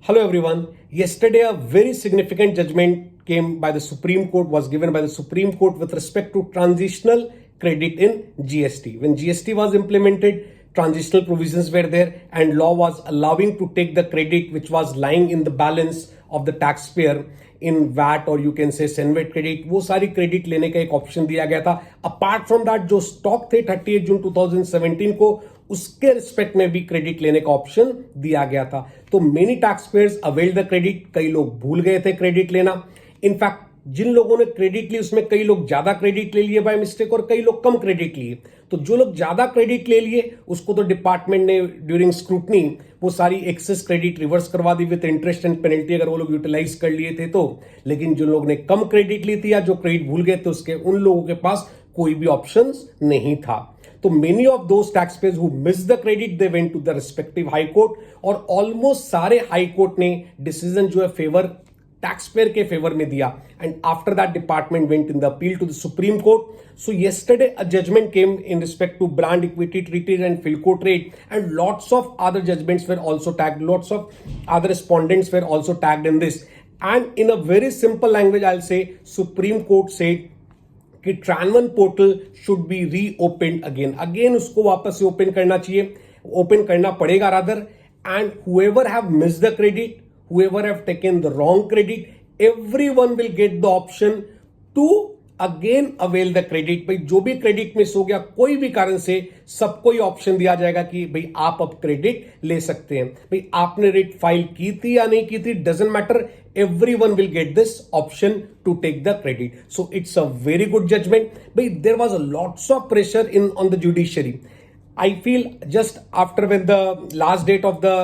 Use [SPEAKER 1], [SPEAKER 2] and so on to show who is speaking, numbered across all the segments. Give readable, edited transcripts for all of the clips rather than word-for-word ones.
[SPEAKER 1] Hello everyone. Yesterday a very significant judgment came by the Supreme Court, was given by the Supreme Court with respect to transitional credit in GST. When GST was implemented, transitional provisions were there and law was allowing to take the credit which was lying in the balance of the taxpayer in VAT or you can say CENVAT credit, वो सारी credit लेने का एक option दिया गया था. Apart from that जो stock थे 38 जून 2017 को, उसके रिस्पेक्ट में भी क्रेडिट लेने का ऑप्शन दिया गया था. तो many tax payers avail the credit. कई लोग भूल गए थे क्रेडिट लेना. इनफैक्ट जिन लोगों ने क्रेडिट ली उसमें कई लोग ज्यादा क्रेडिट ले लिए बाय मिस्टेक और कई लोग कम क्रेडिट लिए. तो जो लोग ज्यादा क्रेडिट ले लिए उसको तो डिपार्टमेंट ने ड्यूरिंग स्क्रूटनी वो सारी एक्सेस क्रेडिट रिवर्स करवा दी विद इंटरेस्ट एंड पेनल्टी, अगर वो लोग यूटिलाइज कर लिए थे तो. लेकिन जो लोग ने कम क्रेडिट ली थी या जो क्रेडिट भूल गए थे उसके उन लोगों के पास कोई भी ऑप्शन नहीं था. तो many of those tax payers who miss the credit they went to the respective high court और ऑलमोस्ट सारे हाई कोर्ट ने डिसीजन जो है फेवर टैक्स पेयर के फेवर में दिया. And after that department went in the appeal to the supreme court. So yesterday a judgment came in respect to brand equity treaties and Philco trade, and lots of other judgments were also tagged. Lots of other respondents were also tagged in this. And in a very simple language, I'll say Supreme Court said कि Tran1 portal should be reopened again. Again उसको वापस से open करना चाहिए, open करना पड़ेगा rather. And whoever have missed the credit, whoever have taken the wrong credit, everyone will get the option to again avail the credit. भाई जो भी क्रेडिट मिस हो गया कोई भी कारण से, सबको ही ऑप्शन दिया जाएगा कि भाई आप अब क्रेडिट ले सकते हैं. भाई आपने रेट फाइल की थी या नहीं की थी, doesn't matter, everyone will get this option to take the credit. So it's a very good judgment. But there was a lots of pressure on the judiciary. I feel just after when the last date of the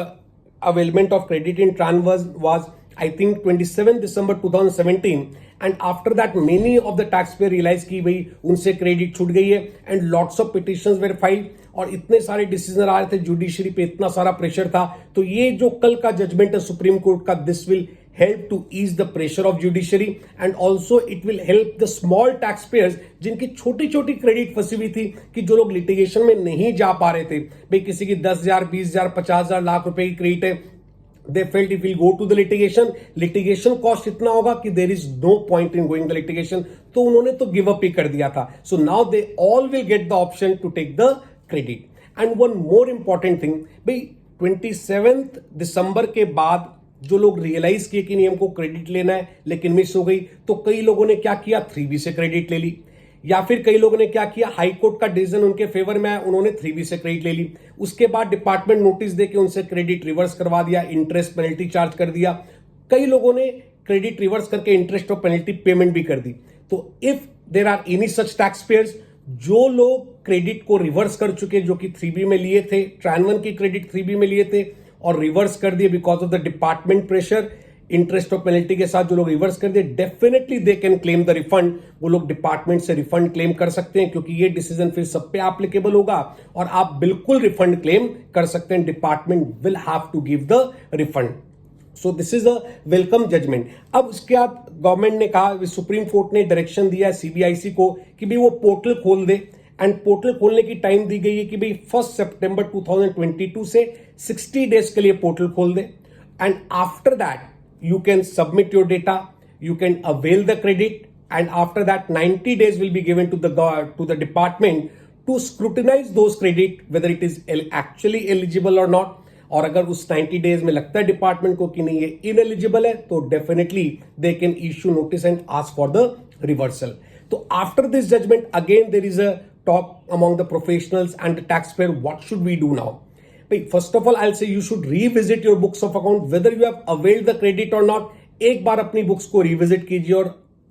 [SPEAKER 1] availment of credit in Tran was I think 27 December 2017, and after that many of the taxpayer realized कि भाई उनसे credit छूट गई है and lots of petitions were filed और इतने सारे decision आ रहे थे, जुडिशरी पे इतना सारा प्रेशर था. तो ये जो कल का जजमेंट है सुप्रीम कोर्ट का, this will help to ease the pressure of judiciary and also it will help the small taxpayers जिनकी छोटी छोटी क्रेडिट फंसी हुई थी कि जो लोग लिटिगेशन में नहीं जा पा रहे थे. भाई किसी की 10,000 20,000 50,000 लाख रुपए की क्रेडिट है, they felt if we go to the litigation cost इतना होगा कि there is no point in going the litigation, तो उन्होंने तो give up ही कर दिया था. So now they all will get the option to take the credit. And one more important thing, भाई 27 दिसंबर के बाद जो लोग रियलाइज किए कि नहीं हमको क्रेडिट लेना है लेकिन मिस हो गई, तो कई लोगों ने क्या किया, 3B से क्रेडिट ले ली. या फिर कई लोगों ने क्या किया, हाई कोर्ट का डिसीजन उनके फेवर में आया, उन्होंने 3B से क्रेडिट ले ली. उसके बाद डिपार्टमेंट नोटिस देके उनसे क्रेडिट रिवर्स करवा दिया, इंटरेस्ट पेनल्टी चार्ज कर दिया. कई लोगों ने क्रेडिट रिवर्स करके इंटरेस्ट और पेनल्टी पेमेंट भी कर दी. तो if there are any such tax payers, जो लोग क्रेडिट को रिवर्स कर चुके जो कि 3B में लिए थे, Tran1 की क्रेडिट 3B में लिए थे और रिवर्स कर दिए because of the department pressure, interest और पेनल्टी के साथ जो लोग रिवर्स कर दिए, definitely they can claim the refund. वो लोग डिपार्टमेंट से रिफंड क्लेम कर सकते हैं क्योंकि ये डिसीजन फिर सब पे एप्लीकेबल होगा और आप बिल्कुल रिफंड क्लेम कर सकते हैं. Department will have to give the refund. So this is a welcome judgement. अब उसके बाद गवर्नमेंट ने कहा, सुप्रीम कोर्ट ने डायरेक्शन दिया सीबीआईसी को कि भाई वो पोर्टल खोल दे. एंड पोर्टल खोलने की टाइम दी गई है कि भाई 1 सितंबर 2022 से 60 डेज के लिए पोर्टल खोल दे. And after that you can submit your data, you can avail the credit, and after that 90 days will be given to the department to scrutinize those credit whether it is actually eligible or not. और अगर उस 90 days में लगता है department को कि नहीं ये ineligible है, तो definitely they can issue notice and ask for the reversal. तो after this judgment again there is a talk among the professionals and the taxpayer, what should we do now? First of all, I'll say you should revisit your books of account whether you have availed the credit or not. एक बार अपनी books को revisit कीजिए और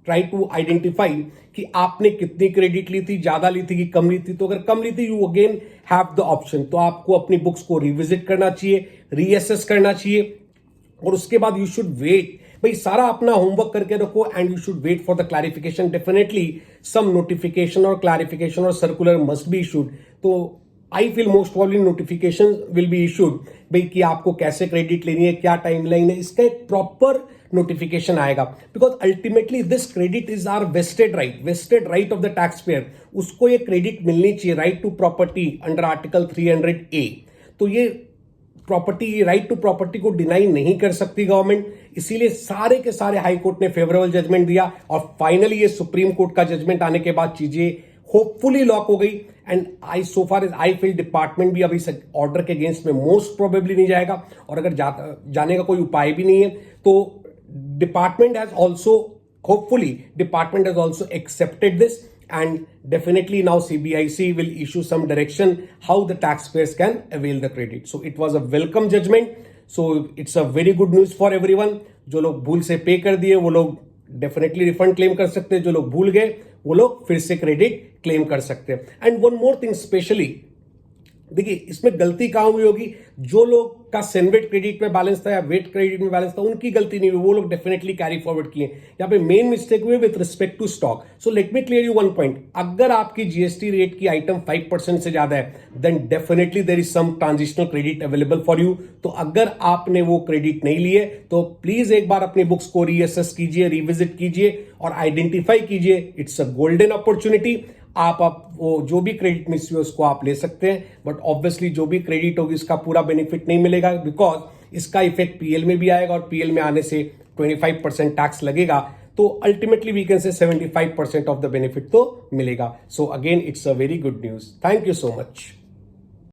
[SPEAKER 1] try to identify कि आपने कितनी credit ली थी, ज्यादा ली थी कि कम ली थी. तो अगर कम ली थी, you again have the option, तो आपको अपनी बुक्स को रिविजिट करना चाहिए, रीअसेस करना चाहिए और उसके बाद यू शुड वेट. भाई सारा अपना होमवर्क करके रखो and you should wait for the clarification. Definitely some notification और क्लैरिफिकेशन और सर्कुलर मस्ट बी इशूड. तो I feel most probably notification will be issued भाई कि आपको कैसे क्रेडिट लेनी है, क्या टाइमलाइन है, इसका एक प्रॉपर नोटिफिकेशन आएगा. Because ultimately this credit is our vested right of the tax payer. उसको ये क्रेडिट मिलनी चाहिए, right to property under article 300A. तो ये प्रॉपर्टी, राइट टू प्रॉपर्टी को डिनाई नहीं कर सकती गवर्नमेंट, इसीलिए सारे के सारे हाई कोर्ट ने फेवरेबल जजमेंट दिया और फाइनली ये सुप्रीम कोर्ट का जजमेंट आने के बाद चीजें होपफुली लॉक हो गई। And I so far as I feel department भी अभी ऑर्डर के अगेंस्ट में मोस्ट प्रोबेबली नहीं जाएगा, और अगर जाने का कोई उपाय भी नहीं है तो department has also, hopefully department has also accepted this, and definitely now CBIC will issue some direction how the taxpayers can avail the credit. So it was a welcome judgment, so it's a very good news for everyone. जो लोग भूल से पे कर दिए वो लोग definitely refund claim कर सकते हैं, जो लोग भूल गए वो लोग फिर से क्रेडिट क्लेम कर सकते हैं। And one more thing specially, देखिए इसमें गलती कहां हुई होगी, जो लोग का सेनवेट क्रेडिट में बैलेंस था या वेट क्रेडिट में बैलेंस था उनकी गलती नहीं हुई, वो लोग डेफिनेटली कैरी फॉरवर्ड किए। यहाँ पे मेन मिस्टेक हुई with respect to stock. So let me clear you one point, अगर आपकी जीएसटी रेट की आइटम 5% से ज्यादा है then definitely there is some transitional credit available for you. तो अगर आपने वो क्रेडिट नहीं लिए तो प्लीज एक बार अपनी बुक्स को रीअसेस कीजिए, रिविजिट कीजिए और आइडेंटिफाई कीजिए। It's a golden opportunity. आप वो जो भी क्रेडिट मिस हुए उसको आप ले सकते हैं, बट ऑब्वियसली जो भी क्रेडिट होगी इसका पूरा बेनिफिट नहीं मिलेगा, बिकॉज इसका इफेक्ट पीएल में भी आएगा और पीएल में आने से 25% टैक्स लगेगा। तो ultimately we can say 75% of the benefit तो मिलेगा। So again it's a very good news. Thank you so much.